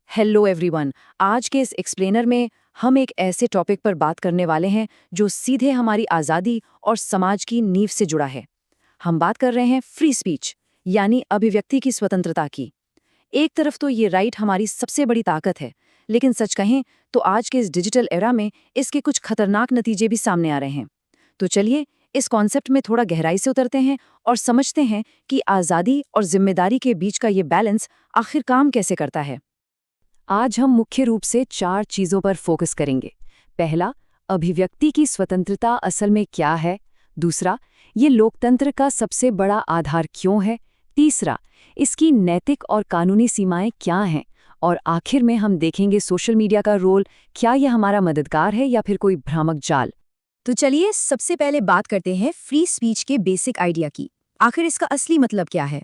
Hello everyone. आज के इस एक्सप्लेनर में हम एक ऐसे टॉपिक पर बात करने वाले हैं जो सीधे हमारी आज़ादी और समाज की नींव से जुड़ा है। हम बात कर रहे हैं फ्री स्पीच, यानी अभिव्यक्ति की स्वतंत्रता की। एक तरफ तो ये राइट हमारी सबसे बड़ी ताकत है, लेकिन सच कहें तो आज के इस डिजिटल एरा में इसके कुछ खतरनाक नतीजे भी सामने आ रहे हैं। तो चलिए इस कॉन्सेप्ट में थोड़ा गहराई से उतरते हैं और समझते हैं कि आज़ादी और जिम्मेदारी के बीच का ये बैलेंस आखिर काम कैसे करता है। आज हम मुख्य रूप से 4 चीज़ों पर फोकस करेंगे। पहला, अभिव्यक्ति की स्वतंत्रता असल में क्या है। दूसरा, ये लोकतंत्र का सबसे बड़ा आधार क्यों है। तीसरा, इसकी नैतिक और कानूनी सीमाएं क्या हैं। और आखिर में हम देखेंगे सोशल मीडिया का रोल, क्या यह हमारा मददगार है या फिर कोई भ्रामक जाल। तो चलिए सबसे पहले बात करते हैं फ्री स्पीच के बेसिक आइडिया की। आखिर इसका असली मतलब क्या है?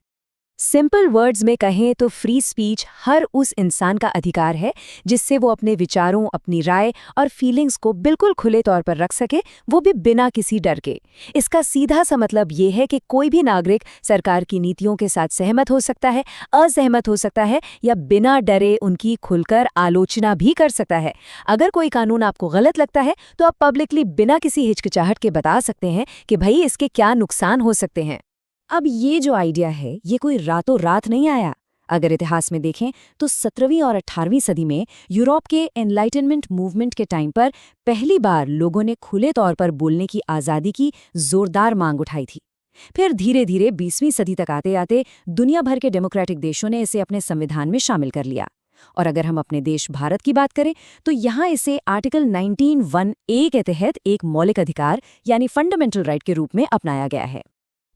सिंपल वर्ड्स में कहें तो फ्री स्पीच हर उस इंसान का अधिकार है जिससे वो अपने विचारों, अपनी राय और फीलिंग्स को बिल्कुल खुले तौर पर रख सके, वो भी बिना किसी डर के। इसका सीधा सा मतलब ये है कि कोई भी नागरिक सरकार की नीतियों के साथ सहमत हो सकता है, असहमत हो सकता है या बिना डरे उनकी खुलकर आलोचना भी कर सकता है। अगर कोई कानून आपको गलत लगता है तो आप पब्लिकली बिना किसी हिचकिचाहट के बता सकते हैं कि भाई इसके क्या नुकसान हो सकते हैं। अब ये जो आइडिया है ये कोई रातों रात नहीं आया। अगर इतिहास में देखें तो 17वीं और 18वीं सदी में यूरोप के एनलाइटनमेंट मूवमेंट के टाइम पर पहली बार लोगों ने खुले तौर पर बोलने की आज़ादी की जोरदार मांग उठाई थी। फिर धीरे धीरे 20वीं सदी तक आते आते दुनिया भर के डेमोक्रेटिक देशों ने इसे अपने संविधान में शामिल कर लिया। और अगर हम अपने देश भारत की बात करें तो यहाँ इसे आर्टिकल 19(1)(a) के तहत एक मौलिक अधिकार यानी फंडामेंटल राइट के रूप में अपनाया गया है।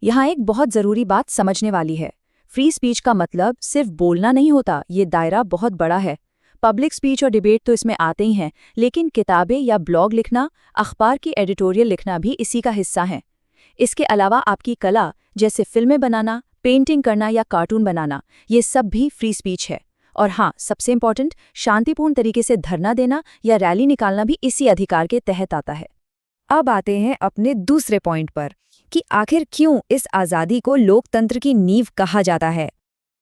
यहाँ एक बहुत ज़रूरी बात समझने वाली है। फ्री स्पीच का मतलब सिर्फ बोलना नहीं होता, ये दायरा बहुत बड़ा है। पब्लिक स्पीच और डिबेट तो इसमें आते ही हैं, लेकिन किताबें या ब्लॉग लिखना, अखबार की एडिटोरियल लिखना भी इसी का हिस्सा है। इसके अलावा आपकी कला जैसे फिल्में बनाना, पेंटिंग करना या कार्टून बनाना, ये सब भी फ्री स्पीच है। और हाँ, सबसे इम्पोर्टेंट, शांतिपूर्ण तरीके से धरना देना या रैली निकालना भी इसी अधिकार के तहत आता है। अब आते हैं अपने दूसरे पॉइंट पर कि आखिर क्यों इस आज़ादी को लोकतंत्र की नींव कहा जाता है।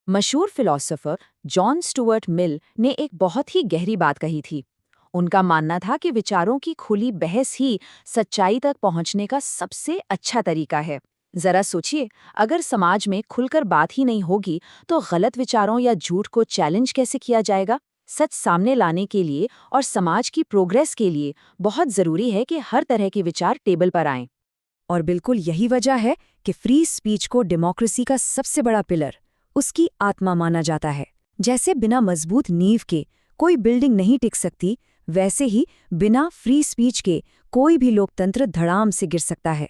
मशहूर फिलोसोफर जॉन स्टुअर्ट मिल ने एक बहुत ही गहरी बात कही थी। उनका मानना था कि विचारों की खुली बहस ही सच्चाई तक पहुंचने का सबसे अच्छा तरीका है। जरा सोचिए, अगर समाज में खुलकर बात ही नहीं होगी तो गलत विचारों या झूठ को चैलेंज कैसे किया जाएगा। सच सामने लाने के लिए और समाज की प्रोग्रेस के लिए बहुत जरूरी है कि हर तरह के विचार टेबल पर आएं। और बिल्कुल यही वजह है कि फ्री स्पीच को डेमोक्रेसी का सबसे बड़ा पिलर, उसकी आत्मा माना जाता है। जैसे बिना मजबूत नींव के कोई बिल्डिंग नहीं टिक सकती, वैसे ही बिना फ्री स्पीच के कोई भी लोकतंत्र धड़ाम से गिर सकता है।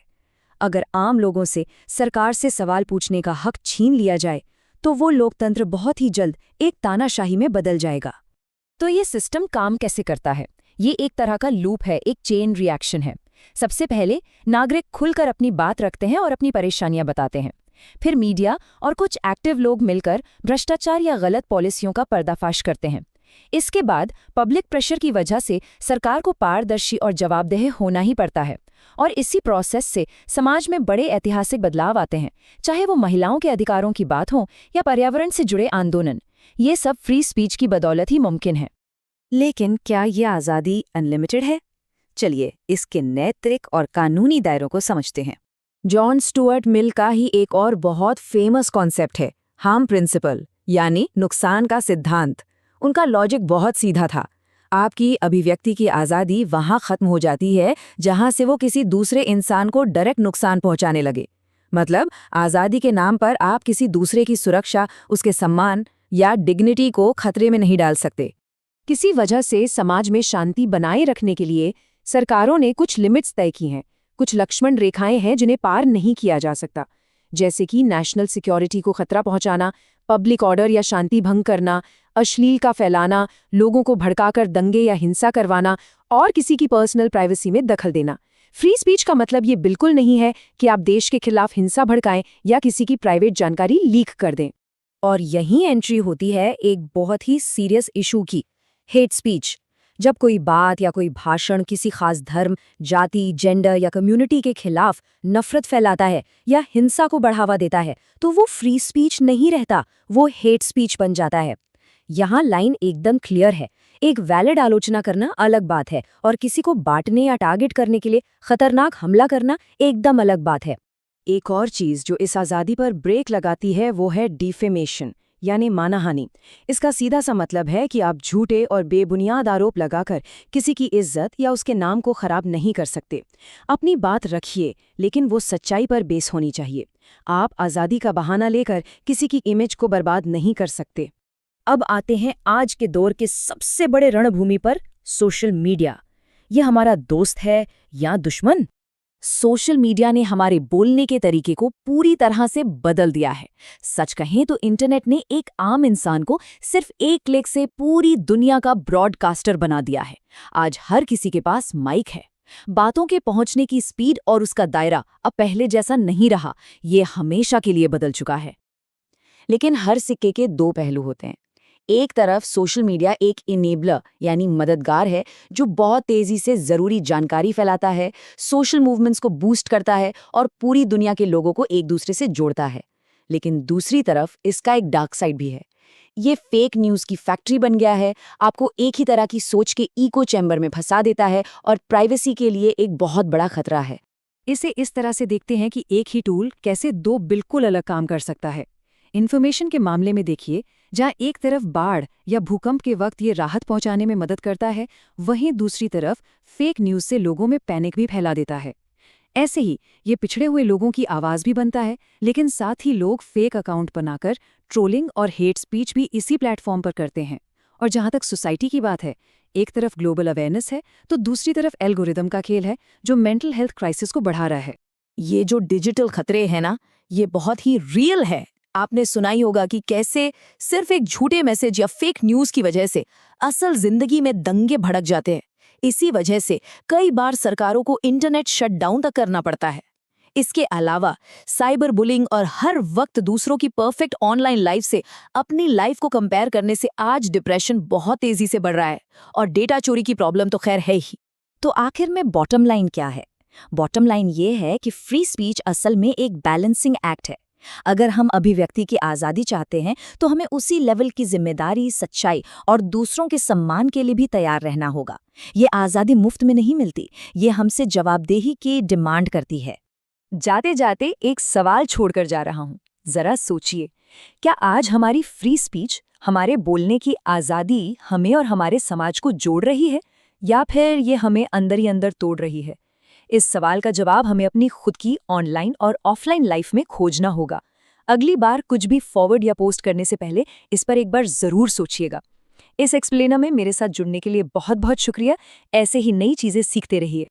अगर आम लोगों से सरकार से सवाल पूछने का हक छीन लिया जाए तो वो लोकतंत्र बहुत ही जल्द एक तानाशाही में बदल जाएगा। तो ये सिस्टम काम कैसे करता है? ये एक तरह का लूप है, एक चेन रिएक्शन है। सबसे पहले नागरिक खुलकर अपनी बात रखते हैं और अपनी परेशानियां बताते हैं। फिर मीडिया और कुछ एक्टिव लोग मिलकर भ्रष्टाचार या गलत पॉलिसियों का पर्दाफाश करते हैं। इसके बाद पब्लिक प्रेशर की वजह से सरकार को पारदर्शी और जवाबदेह होना ही पड़ता है। और इसी प्रोसेस से समाज में बड़े ऐतिहासिक बदलाव आते हैं, चाहे वो महिलाओं के अधिकारों की बात हो या पर्यावरण से जुड़े आंदोलन। ये सब फ्री स्पीच की बदौलत ही मुमकिन है। लेकिन क्या ये आज़ादी अनलिमिटेड है? चलिए इसके नैतिक और कानूनी दायरों को समझते हैं। जॉन स्टुअर्ट मिल का ही एक और बहुत फेमस कॉन्सेप्ट है हार्म प्रिंसिपल, यानी नुकसान का सिद्धांत। उनका लॉजिक बहुत सीधा था। आपकी अभिव्यक्ति की आज़ादी वहाँ खत्म हो जाती है जहाँ से वो किसी दूसरे इंसान को डायरेक्ट नुकसान पहुँचाने लगे। मतलब आज़ादी के नाम पर आप किसी दूसरे की सुरक्षा, उसके सम्मान या डिग्निटी को खतरे में नहीं डाल सकते। किसी वजह से समाज में शांति बनाए रखने के लिए सरकारों ने कुछ लिमिट्स तय की हैं, कुछ लक्ष्मण रेखाएं हैं जिन्हें पार नहीं किया जा सकता, जैसे कि नेशनल सिक्योरिटी को खतरा पहुंचाना, पब्लिक ऑर्डर या शांति भंग करना, अश्लील का फैलाना, लोगों को भड़काकर दंगे या हिंसा करवाना और किसी की पर्सनल प्राइवेसी में दखल देना। फ्री स्पीच का मतलब ये बिल्कुल नहीं है कि आप देश के खिलाफ हिंसा भड़काएं या किसी की प्राइवेट जानकारी लीक कर दें। और यहीं एंट्री होती है एक बहुत ही सीरियस इशू की, हेट स्पीच। जब कोई बात या कोई भाषण किसी खास धर्म, जाति, जेंडर या कम्युनिटी के खिलाफ नफरत फैलाता है या हिंसा को बढ़ावा देता है तो वो फ्री स्पीच नहीं रहता, वो हेट स्पीच बन जाता है। यहाँ लाइन एकदम क्लियर है। एक वैलिड आलोचना करना अलग बात है और किसी को बांटने या टारगेट करने के लिए खतरनाक हमला करना एकदम अलग बात है। एक और चीज जो इस आज़ादी पर ब्रेक लगाती है वो है डिफेमेशन, यानी मानहानि। इसका सीधा सा मतलब है कि आप झूठे और बेबुनियाद आरोप लगाकर किसी की इज्जत या उसके नाम को खराब नहीं कर सकते। अपनी बात रखिए, लेकिन वो सच्चाई पर बेस होनी चाहिए। आप आज़ादी का बहाना लेकर किसी की इमेज को बर्बाद नहीं कर सकते। अब आते हैं आज के दौर के सबसे बड़े रणभूमि पर, सोशल मीडिया। ये हमारा दोस्त है या दुश्मन? सोशल मीडिया ने हमारे बोलने के तरीके को पूरी तरह से बदल दिया है। सच कहें तो इंटरनेट ने एक आम इंसान को सिर्फ एक क्लिक से पूरी दुनिया का ब्रॉडकास्टर बना दिया है। आज हर किसी के पास माइक है। बातों के पहुंचने की स्पीड और उसका दायरा अब पहले जैसा नहीं रहा, ये हमेशा के लिए बदल चुका है। लेकिन हर सिक्के के दो पहलू होते हैं। एक तरफ सोशल मीडिया एक इनेबलर यानी मददगार है, जो बहुत तेजी से जरूरी जानकारी फैलाता है, सोशल मूवमेंट्स को बूस्ट करता है और पूरी दुनिया के लोगों को एक दूसरे से जोड़ता है। लेकिन दूसरी तरफ इसका एक डार्क साइड भी है। ये फेक न्यूज़ की फैक्ट्री बन गया है, आपको एक ही तरह की सोच के इको चैम्बर में फंसा देता है और प्राइवेसी के लिए एक बहुत बड़ा खतरा है। इसे इस तरह से देखते हैं कि एक ही टूल कैसे दो बिल्कुल अलग काम कर सकता है। इन्फॉर्मेशन के मामले में देखिए, जहाँ एक तरफ बाढ़ या भूकंप के वक्त ये राहत पहुंचाने में मदद करता है, वहीं दूसरी तरफ फेक न्यूज़ से लोगों में पैनिक भी फैला देता है। ऐसे ही ये पिछड़े हुए लोगों की आवाज़ भी बनता है, लेकिन साथ ही लोग फेक अकाउंट बनाकर ट्रोलिंग और हेट स्पीच भी इसी प्लेटफॉर्म पर करते हैं। और जहाँ तक सोसाइटी की बात है, एक तरफ ग्लोबल अवेयरनेस है तो दूसरी तरफ एल्गोरिदम का खेल है, जो मेंटल हेल्थ क्राइसिस को बढ़ा रहा है। ये जो डिजिटल खतरे हैं ना, ये बहुत ही रियल है। आपने सुना ही होगा कि कैसे सिर्फ एक झूठे मैसेज या फेक न्यूज़ की वजह से असल जिंदगी में दंगे भड़क जाते हैं। इसी वजह से कई बार सरकारों को इंटरनेट शटडाउन तक करना पड़ता है। इसके अलावा साइबर बुलिंग और हर वक्त दूसरों की परफेक्ट ऑनलाइन लाइफ से अपनी लाइफ को कंपेयर करने से आज डिप्रेशन बहुत तेजी से बढ़ रहा है और डेटा चोरी की प्रॉब्लम तो खैर है ही। तो आखिर में बॉटम लाइन क्या है? बॉटम लाइन ये है कि फ्री स्पीच असल में एक बैलेंसिंग एक्ट है। अगर हम अभिव्यक्ति की आज़ादी चाहते हैं तो हमें उसी लेवल की जिम्मेदारी, सच्चाई और दूसरों के सम्मान के लिए भी तैयार रहना होगा। ये आज़ादी मुफ्त में नहीं मिलती, ये हमसे जवाबदेही की डिमांड करती है। जाते जाते एक सवाल छोड़कर जा रहा हूँ। जरा सोचिए, क्या आज हमारी फ्री स्पीच, हमारे बोलने की आज़ादी हमें और हमारे समाज को जोड़ रही है, या फिर ये हमें अंदर ही अंदर तोड़ रही है? इस सवाल का जवाब हमें अपनी खुद की ऑनलाइन और ऑफलाइन लाइफ में खोजना होगा। अगली बार कुछ भी फॉरवर्ड या पोस्ट करने से पहले इस पर एक बार जरूर सोचिएगा। इस एक्सप्लेनर में मेरे साथ जुड़ने के लिए बहुत बहुत शुक्रिया। ऐसे ही नई चीजें सीखते रहिए।